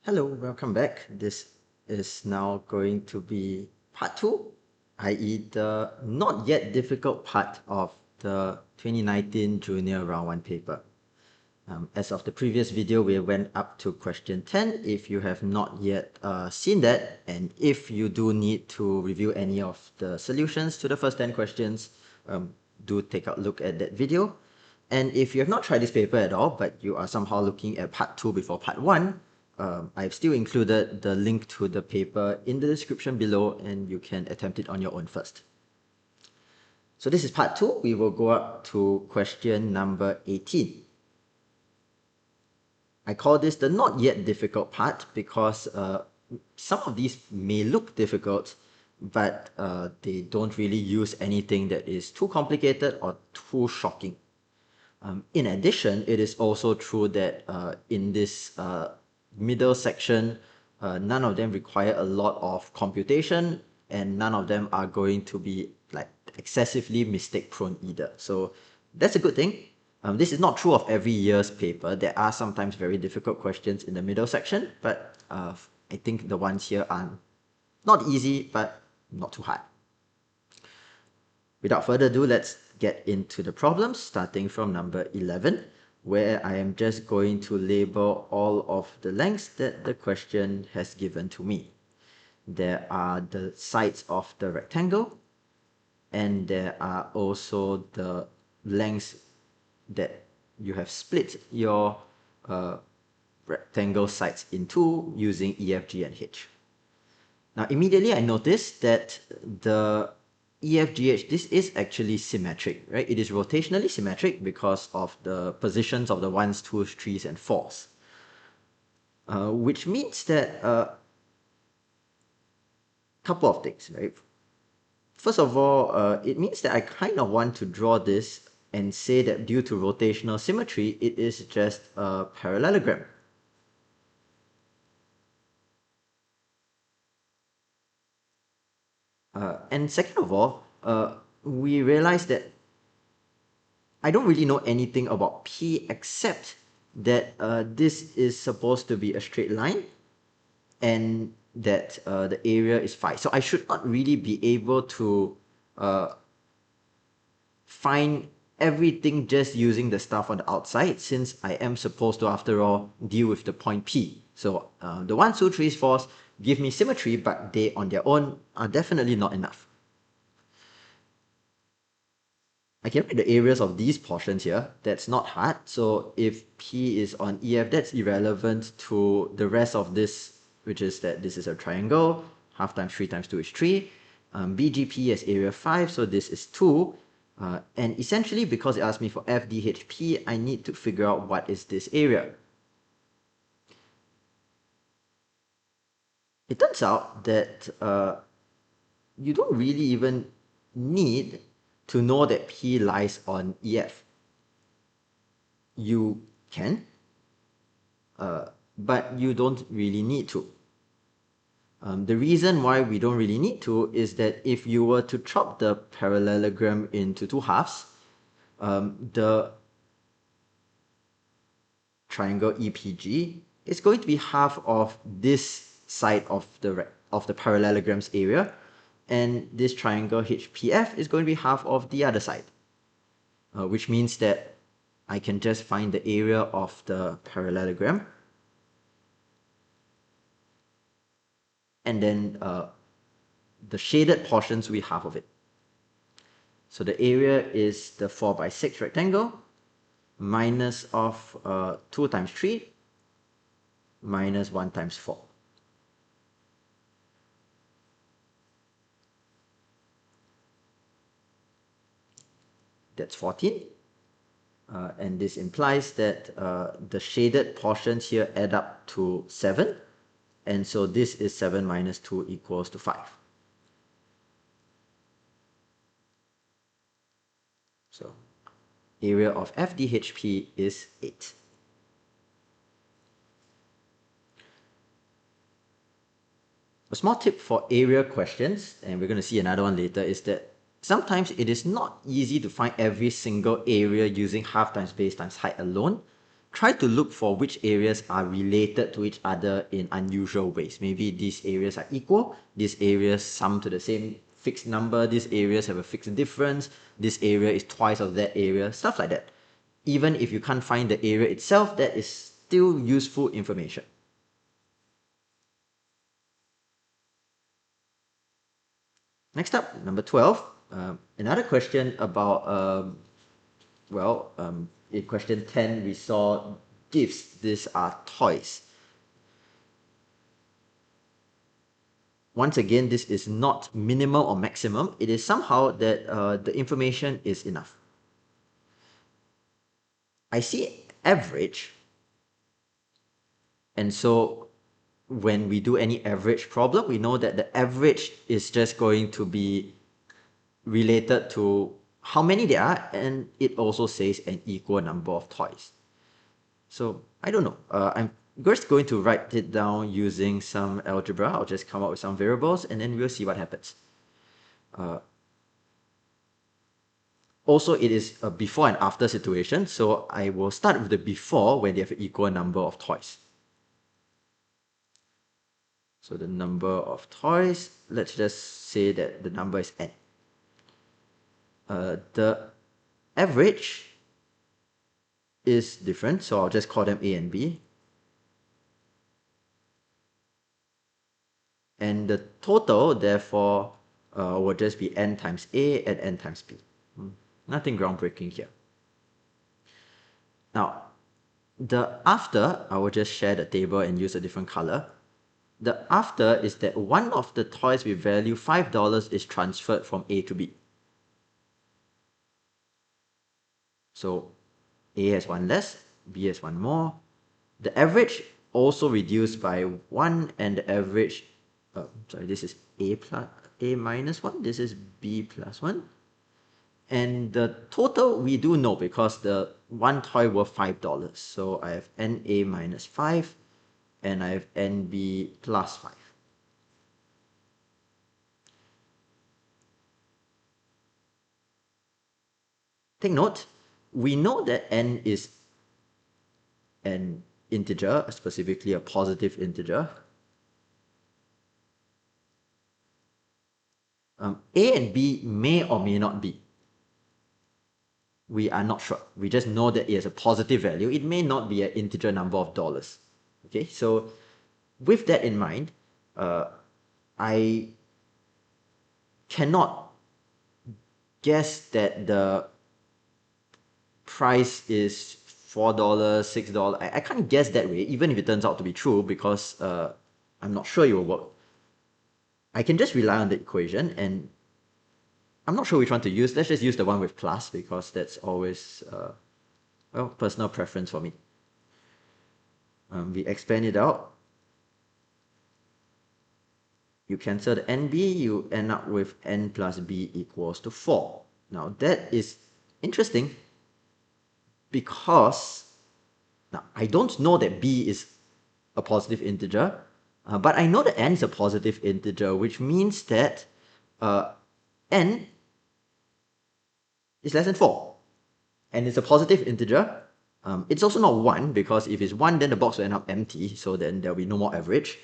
Hello, welcome back. This is now going to be part 2, i.e. the not yet difficult part of the 2019 Junior Round 1 paper. As of the previous video, we went up to question 10. If you have not yet seen that, and if you do need to review any of the solutions to the first 10 questions, do take a look at that video. And if you have not tried this paper at all, but you are somehow looking at part 2 before part 1, I've still included the link to the paper in the description below, and you can attempt it on your own first. So this is part 2. We will go up to question number 18. I call this the not yet difficult part because some of these may look difficult, but they don't really use anything that is too complicated or too shocking. In addition, it is also true that in this middle section, none of them require a lot of computation, and none of them are going to be like excessively mistake prone either. So that's a good thing. This is not true of every year's paper. There are sometimes very difficult questions in the middle section, but I think the ones here are not easy, but not too hard. Without further ado, let's get into the problems, starting from number 11, where I am just going to label all of the lengths that the question has given to me. There are the sides of the rectangle, and there are also the lengths that you have split your rectangle sides into using E, F, G, and H. Now, immediately I noticed that the EFGH, this is actually symmetric, right? It is rotationally symmetric because of the positions of the 1s, 2s, 3s, and 4s. Which means that couple of things, right? First of all, it means that I kind of want to draw this and say that due to rotational symmetry, it is just a parallelogram. And second of all, we realize that I don't really know anything about P except that this is supposed to be a straight line and that the area is phi. So I should not really be able to find everything just using the stuff on the outside, since I am supposed to, after all, deal with the point P. So the 1, 2, 3, 4s give me symmetry, but they on their own are definitely not enough. I can write the areas of these portions here. That's not hard. So if P is on EF, that's irrelevant to the rest of this, which is that this is a triangle. Half times 3 times 2 is 3. BGP is area 5, so this is 2. And essentially, because it asked me for FDHP, I need to figure out what is this area. It turns out that you don't really even need to know that P lies on EF. You can, but you don't really need to. The reason why we don't really need to is that if you were to chop the parallelogram into two halves, the triangle EPG is going to be half of this side of the parallelogram's area, and this triangle HPF is going to be half of the other side, which means that I can just find the area of the parallelogram, and then the shaded portions will be half of it. So the area is the 4 by 6 rectangle minus of 2 times 3 minus 1 times 4. That's 14. And this implies that the shaded portions here add up to 7. And so this is 7 minus 2 equals to 5. So area of FDHP is 8. A small tip for area questions, and we're going to see another one later, is that sometimes it is not easy to find every single area using half times base times height alone. try to look for which areas are related to each other in unusual ways. Maybe these areas are equal, these areas sum to the same fixed number, these areas have a fixed difference, this area is twice of that area, stuff like that. Even if you can't find the area itself, that is still useful information. Next up, number 12, another question about, in question 10, we saw gifts. These are toys. Once again, this is not minimal or maximum. It is somehow that the information is enough. I see average, and so when we do any average problem, we know that the average is just going to be related to how many there are, and it also says an equal number of toys. So I don't know. I'm just going to write it down using some algebra. I'll just come up with some variables and then we'll see what happens. Also, it is a before and after situation, so I will start with the before when they have an equal number of toys. So the number of toys, let's just say that the number is n. The average is different, so I'll just call them A and B. And the total, therefore, will just be n times A and n times B. Nothing groundbreaking here. Now, the after, I will just share the table and use a different color. The after is that one of the toys with value $5 is transferred from A to B. So A has one less, B has one more. The average also reduced by 1, and the average, this is A minus 1, this is B plus 1. And the total we do know because the one toy worth $5. So I have NA minus 5 and I have NB plus 5. Take note, we know that n is an integer, specifically a positive integer. A and B may or may not be. We are not sure. We just know that it has a positive value. It may not be an integer number of dollars. Okay, so with that in mind, I cannot guess that the price is $4, $6. I can't guess that way, even if it turns out to be true, because I'm not sure it will work. I can just rely on the equation, and I'm not sure which one to use. Let's just use the one with plus, because that's always, well, personal preference for me. We expand it out. You cancel the NB, you end up with N plus B equals to 4. Now that is interesting because now I don't know that B is a positive integer, but I know that N is a positive integer, which means that N is less than 4. And it's a positive integer. It's also not 1, because if it's 1, then the box will end up empty, so then there'll be no more average.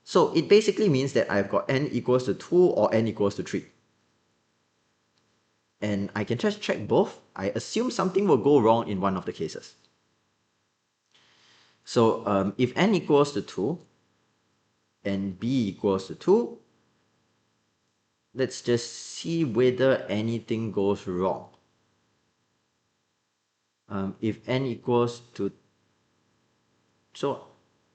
So it basically means that I've got n equals to 2 or n equals to 3. And I can just check both. I assume something will go wrong in one of the cases. So if n equals to 2 and b equals to 2, let's just see whether anything goes wrong. If n equals to, so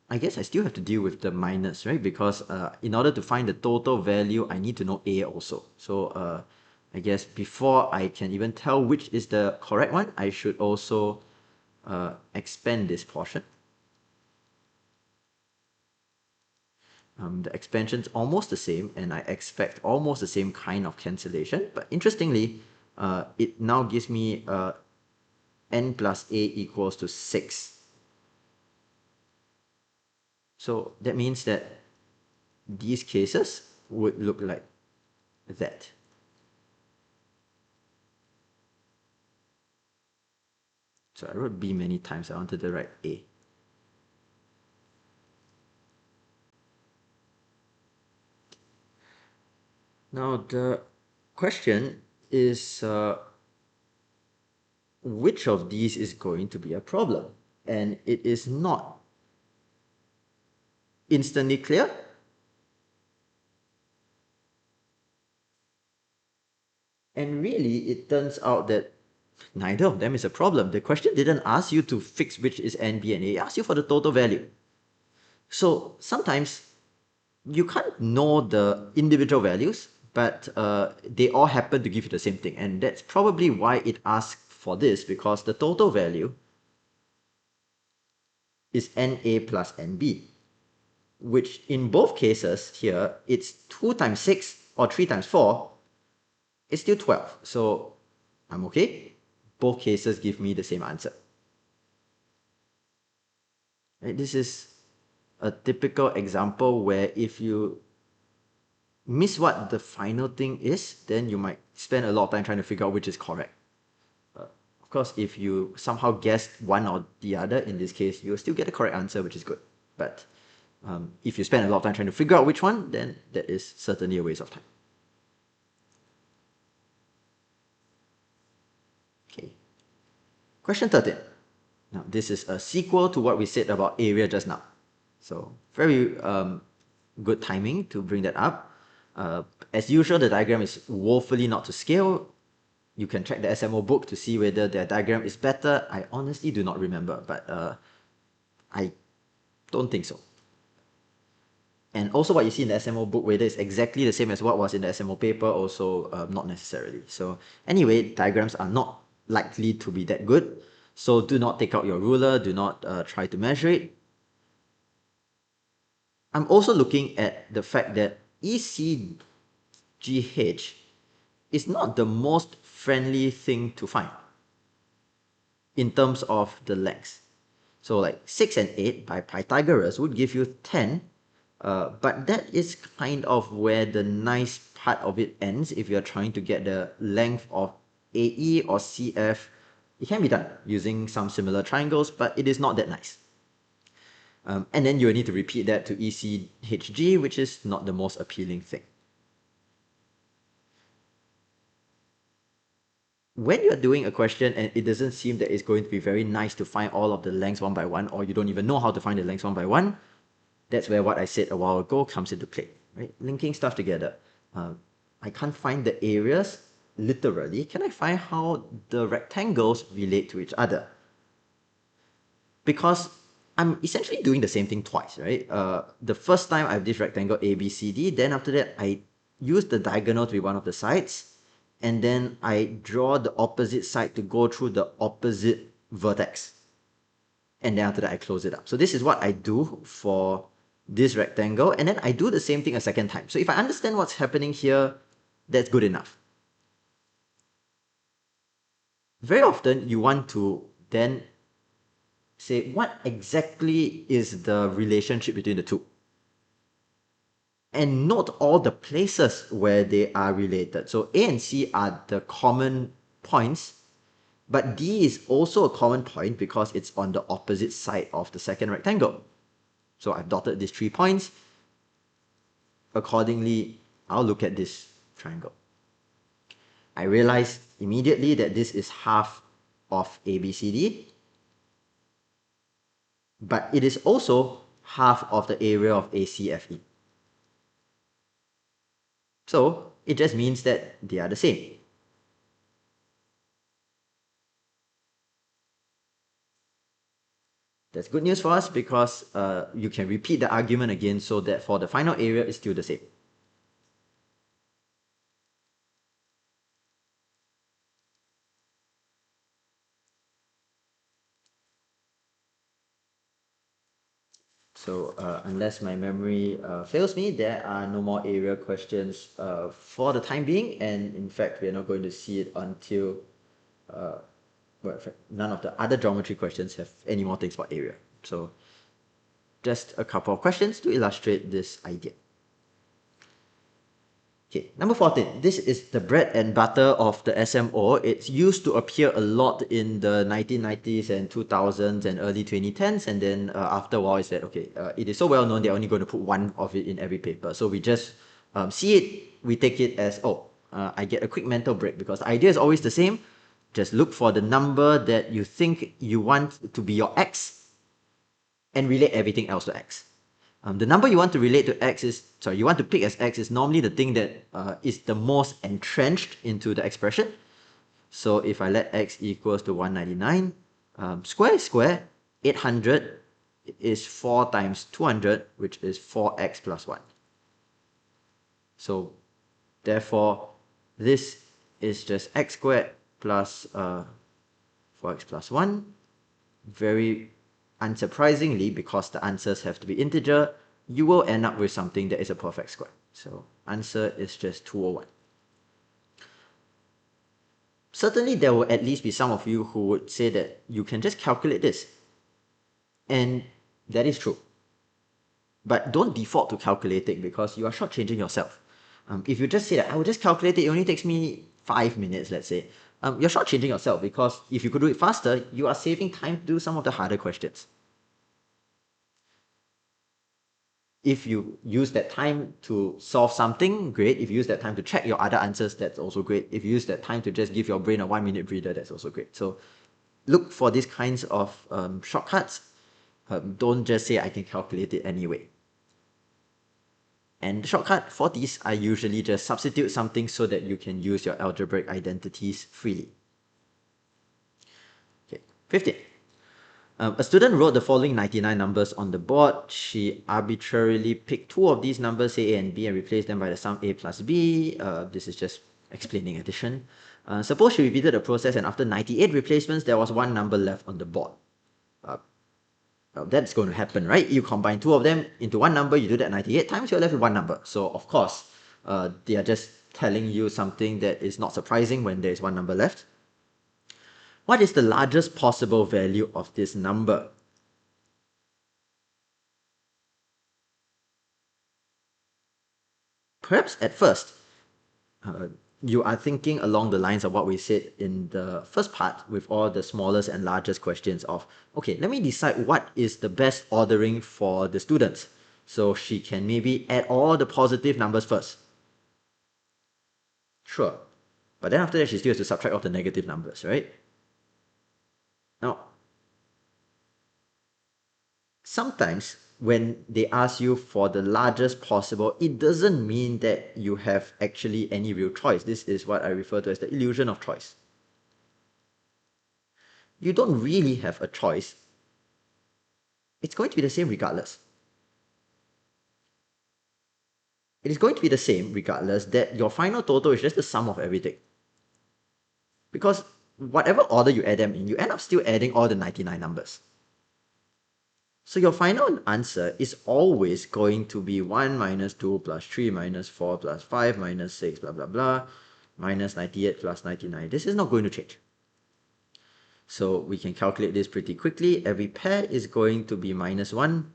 I guess I still have to deal with the minus, right? Because in order to find the total value, I need to know A also. So I guess before I can even tell which is the correct one, I should also expand this portion. The expansion's almost the same, and I expect almost the same kind of cancellation. But interestingly, it now gives me n plus A equals to 6. So that means that these cases would look like that. So I wrote B many times. I wanted to write A. Now the question is which of these is going to be a problem? And it is not instantly clear. And really, it turns out that neither of them is a problem. The question didn't ask you to fix which is N, B, and A. It asked you for the total value. So sometimes you can't know the individual values, but they all happen to give you the same thing. And that's probably why it asked for this, because the total value is NA plus NB, which in both cases here, it's 2 times 6 or 3 times 4, it's still 12. So I'm okay. Both cases give me the same answer. Right? This is a typical example where if you miss what the final thing is, then you might spend a lot of time trying to figure out which is correct. Of course, if you somehow guessed one or the other, in this case, you'll still get the correct answer, which is good. But if you spend a lot of time trying to figure out which one, then that is certainly a waste of time. Okay. Question 13. Now, this is a sequel to what we said about area just now. So very good timing to bring that up. As usual, the diagram is woefully not to scale. You can check the SMO book to see whether their diagram is better. I honestly do not remember, but I don't think so. And also what you see in the SMO book, whether it's exactly the same as what was in the SMO paper, also not necessarily. So anyway, diagrams are not likely to be that good. So do not take out your ruler, do not try to measure it. I'm also looking at the fact that ECGH is not the most friendly thing to find in terms of the length. So like 6 and 8 by Pythagoras would give you 10, but that is kind of where the nice part of it ends if you're trying to get the length of AE or CF. It can be done using some similar triangles, but it is not that nice. And then you will need to repeat that to ECHG, which is not the most appealing thing. When you're doing a question and it doesn't seem that it's going to be very nice to find all of the lengths one by one, or you don't even know how to find the lengths one by one, that's where what I said a while ago comes into play, right? Linking stuff together. I can't find the areas literally. Can I find how the rectangles relate to each other? Because I'm essentially doing the same thing twice, right? The first time I have this rectangle ABCD, then after that I use the diagonal to be one of the sides, and then I draw the opposite side to go through the opposite vertex. And then after that I close it up. So this is what I do for this rectangle, and then I do the same thing a second time. So if I understand what's happening here, that's good enough. Very often you want to then say what exactly is the relationship between the two. And note all the places where they are related. So A and C are the common points, but D is also a common point because it's on the opposite side of the second rectangle. So I've dotted these 3 points. Accordingly, I'll look at this triangle. I realize immediately that this is half of ABCD, but it is also half of the area of ACFE. So it just means that they are the same. That's good news for us because you can repeat the argument again so that for the final area it's still the same. So unless my memory fails me, there are no more area questions for the time being, and in fact we're not going to see it until well, in fact, none of the other geometry questions have any more things about area. So just a couple of questions to illustrate this idea. Okay, number 14. This is the bread and butter of the SMO. It's used to appear a lot in the 1990s and 2000s and early 2010s. And then after a while, it's that, okay, it is so well known, they're only going to put one of it in every paper. So we just see it, we take it as, oh, I get a quick mental break because the idea is always the same. Just look for the number that you think you want to be your X and relate everything else to X. The number you want to relate to X is, sorry, you want to pick as X is normally the thing that is the most entrenched into the expression. So if I let X equals to 199, square is square, 800 is 4 times 200, which is 4x plus 1. So therefore, this is just x squared plus 4x plus 1. Very unsurprisingly, because the answers have to be integer, you will end up with something that is a perfect square. So answer is just 201. Certainly there will at least be some of you who would say that you can just calculate this. And that is true. But don't default to calculating because you are shortchanging yourself. If you just say that, I will just calculate it, it only takes me 5 minutes, let's say. You're shortchanging yourself because if you could do it faster, you are saving time to do some of the harder questions. If you use that time to solve something, great. If you use that time to check your other answers, that's also great. If you use that time to just give your brain a 1-minute breather, that's also great. So look for these kinds of shortcuts. Don't just say I can calculate it anyway. And the shortcut for these are usually just substitute something so that you can use your algebraic identities freely. Okay, 15. A student wrote the following 99 numbers on the board. She arbitrarily picked 2 of these numbers, say A and B, and replaced them by the sum A plus B. This is just explaining addition. Suppose she repeated the process and after 98 replacements, there was 1 number left on the board. That's going to happen, right? You combine 2 of them into 1 number, you do that 98 times, you're left with 1 number. So of course, they are just telling you something that is not surprising when there's 1 number left. What is the largest possible value of this number? Perhaps at first, you are thinking along the lines of what we said in the first part with all the smallest and largest questions of, okay, let me decide what is the best ordering for the students. So she can maybe add all the positive numbers first. Sure. But then after that, she still has to subtract all the negative numbers, right? Now, sometimes when they ask you for the largest possible, it doesn't mean that you have actually any real choice. This is what I refer to as the illusion of choice. You don't really have a choice. It's going to be the same regardless. It is going to be the same regardless that your final total is just the sum of everything. Because whatever order you add them in, you end up still adding all the 99 numbers. So your final answer is always going to be 1 minus 2 plus 3 minus 4 plus 5 minus 6 blah blah blah minus 98 plus 99. This is not going to change. So we can calculate this pretty quickly. Every pair is going to be minus 1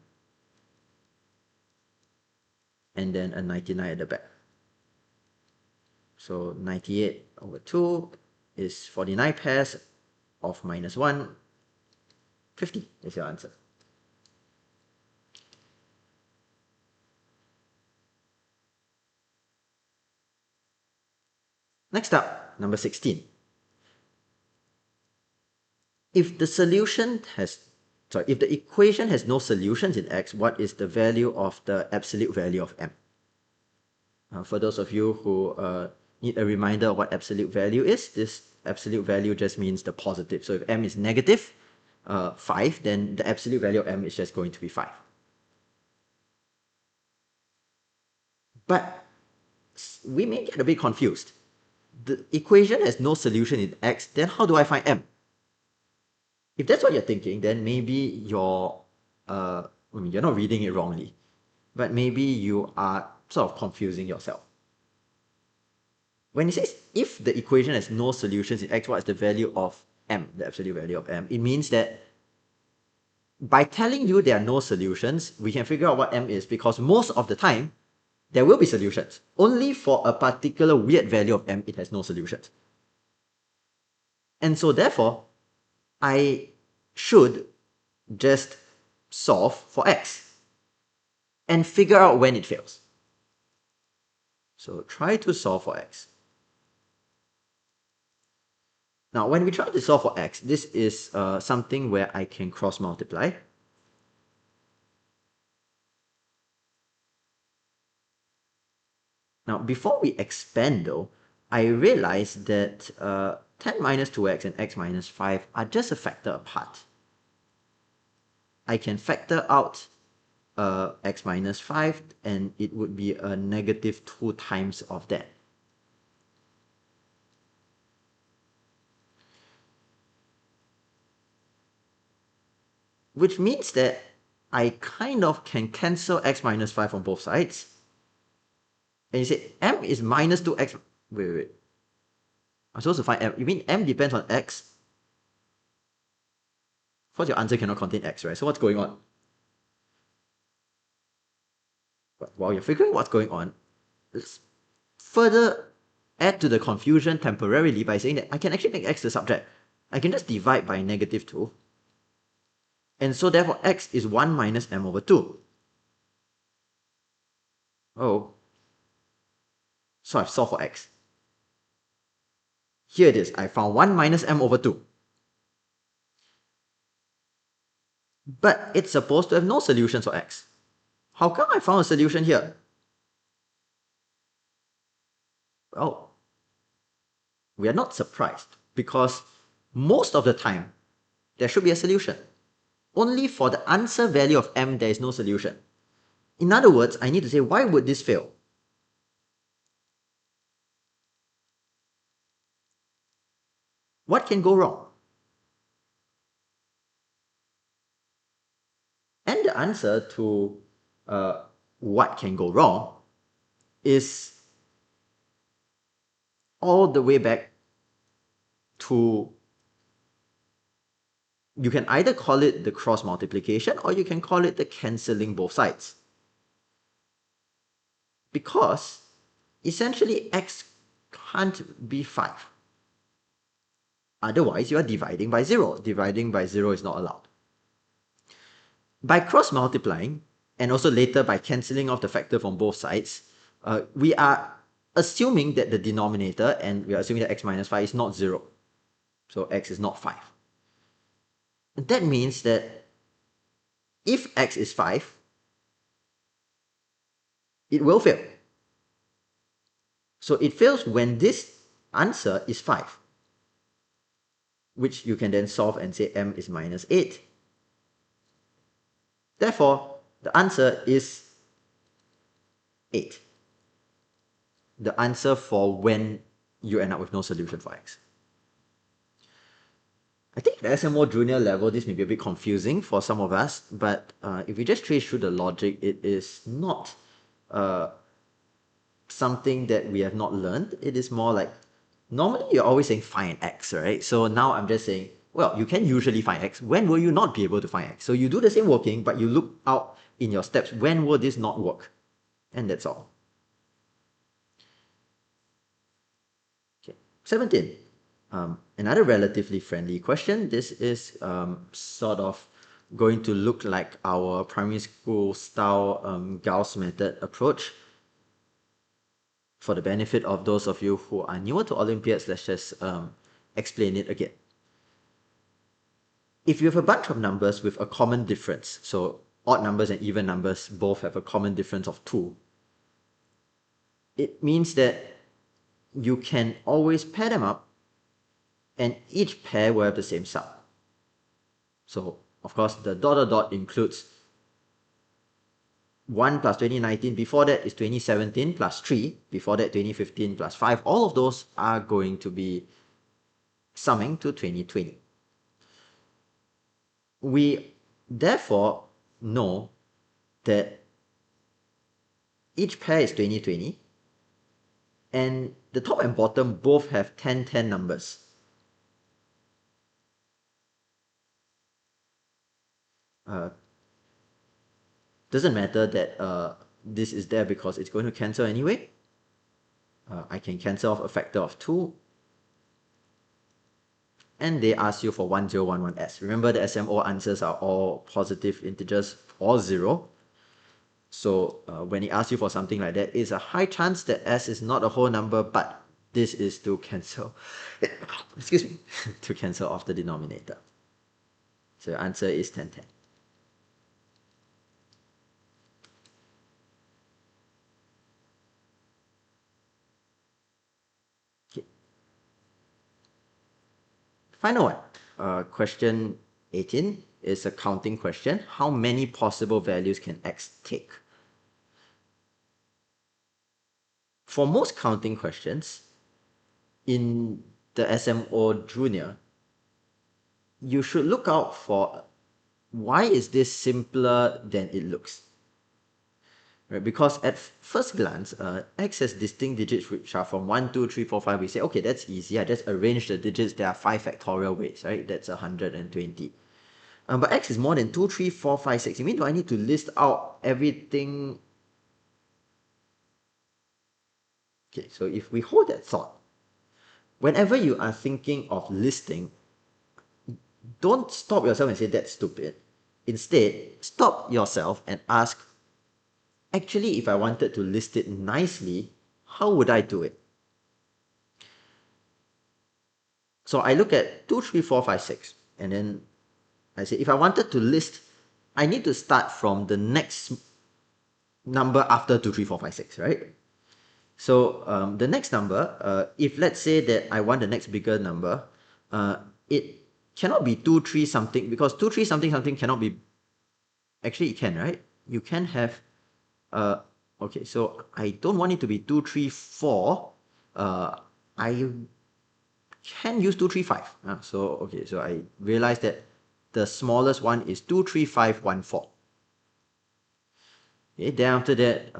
and then a 99 at the back. So 98 over 2 is 49 pairs of minus 1. 50 is your answer. Next up, number 16. If the equation has no solutions in x, what is the value of the absolute value of m? For those of you who need a reminder of what absolute value is, this absolute value just means the positive. So if m is negative 5, then the absolute value of m is just going to be 5. But we may get a bit confused. The equation has no solution in x, then how do I find m? If that's what you're thinking, then maybe you're not reading it wrongly, but maybe you are sort of confusing yourself. When it says if the equation has no solutions in x, what is the value of m, the absolute value of m, it means that by telling you there are no solutions, we can figure out what m is because most of the time, there will be solutions. Only for a particular weird value of m, it has no solutions. And so therefore, I should just solve for x and figure out when it fails. So try to solve for x. Now, when we try to solve for x, this is something where I can cross multiply. Now, before we expand though, I realized that 10 minus 2x and x minus 5 are just a factor apart. I can factor out x minus 5 and it would be a negative 2 times of that. Which means that I kind of can cancel x minus 5 on both sides. And you say m is minus 2x. Wait. I'm supposed to find m. You mean m depends on x? Of course, your answer cannot contain x, right? So what's going on? But while you're figuring what's going on, let's further add to the confusion temporarily by saying that I can actually make x the subject. I can just divide by negative 2. And so therefore x is 1 minus m over 2. Oh. So I've solved for x. Here it is. I found 1 minus m over 2. But it's supposed to have no solutions for x. How come I found a solution here? Well, we are not surprised because most of the time there should be a solution. Only for the answer value of m there is no solution. In other words, I need to say, why would this fail? What can go wrong? And the answer to what can go wrong is all the way back to, you can either call it the cross multiplication or you can call it the cancelling both sides. Because essentially x can't be 5. Otherwise, you are dividing by 0. Dividing by 0 is not allowed. By cross multiplying, and also later by cancelling off the factor from both sides, we are assuming that the denominator, and we are assuming that x minus 5 is not 0. So x is not 5. And that means that if x is 5, it will fail. So it fails when this answer is 5, which you can then solve and say m is minus 8. Therefore, the answer is 8. The answer for when you end up with no solution for x. I think at the SMO Junior level, this may be a bit confusing for some of us, but if we just trace through the logic, it is not something that we have not learned. It is more like, normally you're always saying find x, right? So now I'm just saying, well, you can usually find x. When will you not be able to find x? So you do the same working, but you look out in your steps, when will this not work? And that's all. Okay, 17. Another relatively friendly question. This is sort of going to look like our primary school style Gauss method approach. For the benefit of those of you who are newer to Olympiads, let's just explain it again. If you have a bunch of numbers with a common difference, so odd numbers and even numbers both have a common difference of 2, it means that you can always pair them up and each pair will have the same sum. So, of course, the dot dot dot includes 1 plus 2019, before that is 2017 plus 3, before that 2015 plus 5. All of those are going to be summing to 2020. We therefore know that each pair is 2020 and the top and bottom both have 1010 numbers. Doesn't matter that this is there because it's going to cancel anyway. I can cancel off a factor of 2. And they ask you for 1011s. Remember, the SMO answers are all positive integers or 0. So when it asks you for something like that, it's a high chance that s is not a whole number, but this is to cancel, excuse me, to cancel off the denominator. So your answer is 1010. Okay. Final one. Question 18 is a counting question. How many possible values can x take? For most counting questions, in the SMO Junior, you should look out for why is this simpler than it looks? Right? Because at first glance, x has distinct digits which are from 1, 2, 3, 4, 5. We say, okay, that's easy. I just arrange the digits. There are 5 factorial ways, right? That's 120. But x is more than 2, 3, 4, 5, 6. You mean, do I need to list out everything? Okay, so if we hold that thought, whenever you are thinking of listing, don't stop yourself and say that's stupid. Instead, stop yourself and ask, actually, if I wanted to list it nicely, how would I do it? So I look at 2, 3, 4, 5, 6, and then I say, if I wanted to list, I need to start from the next number after 2, 3, 4, 5, 6, right? So the next number, if let's say that I want the next bigger number, it cannot be 2, 3 something, because 2, 3 something something cannot be, actually it can, right? You can have, okay, so I don't want it to be 2, 3, 4. I can use 2, 3, 5. So, okay, so I realized that the smallest one is 2, 3, 5, 1, 4. Okay, then after that,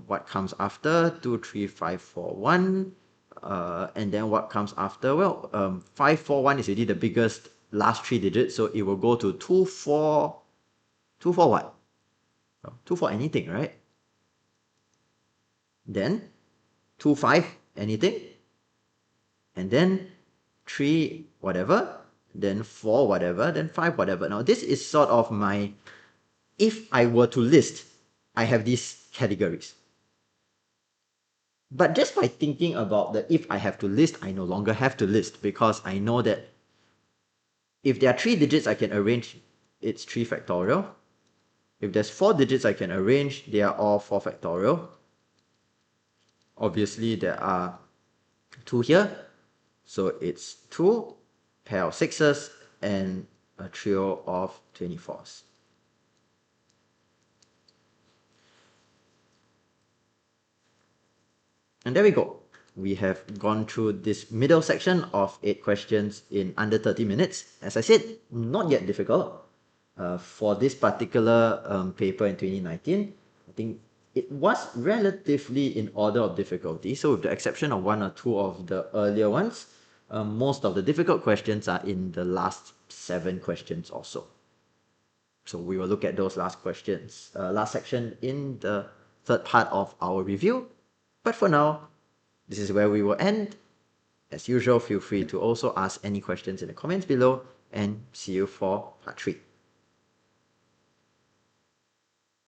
what comes after? 2, 3, 5, 4, 1. And then what comes after? Well, 5, 4, 1 is already the biggest last 3 digits, so it will go to 2, 4, 2, 4 what? 2, 4 anything, right? Then 2, 5 anything. And then 3 whatever, then 4 whatever, then 5 whatever. Now this is sort of my, if I were to list, I have these categories. But just by thinking about the if I have to list, I no longer have to list, because I know that if there are 3 digits I can arrange, it's 3 factorial. If there's 4 digits I can arrange, they are all 4 factorial. Obviously there are 2 here, so it's 2, pair of 6s, and a trio of 24s. And there we go. We have gone through this middle section of 8 questions in under 30 minutes. As I said, not yet difficult. For this particular paper in 2019, I think it was relatively in order of difficulty. So with the exception of 1 or 2 of the earlier ones, most of the difficult questions are in the last 7 questions or so. So we will look at those last questions, last section in the third part of our review. But for now, this is where we will end. As usual, feel free to also ask any questions in the comments below, and see you for part 3.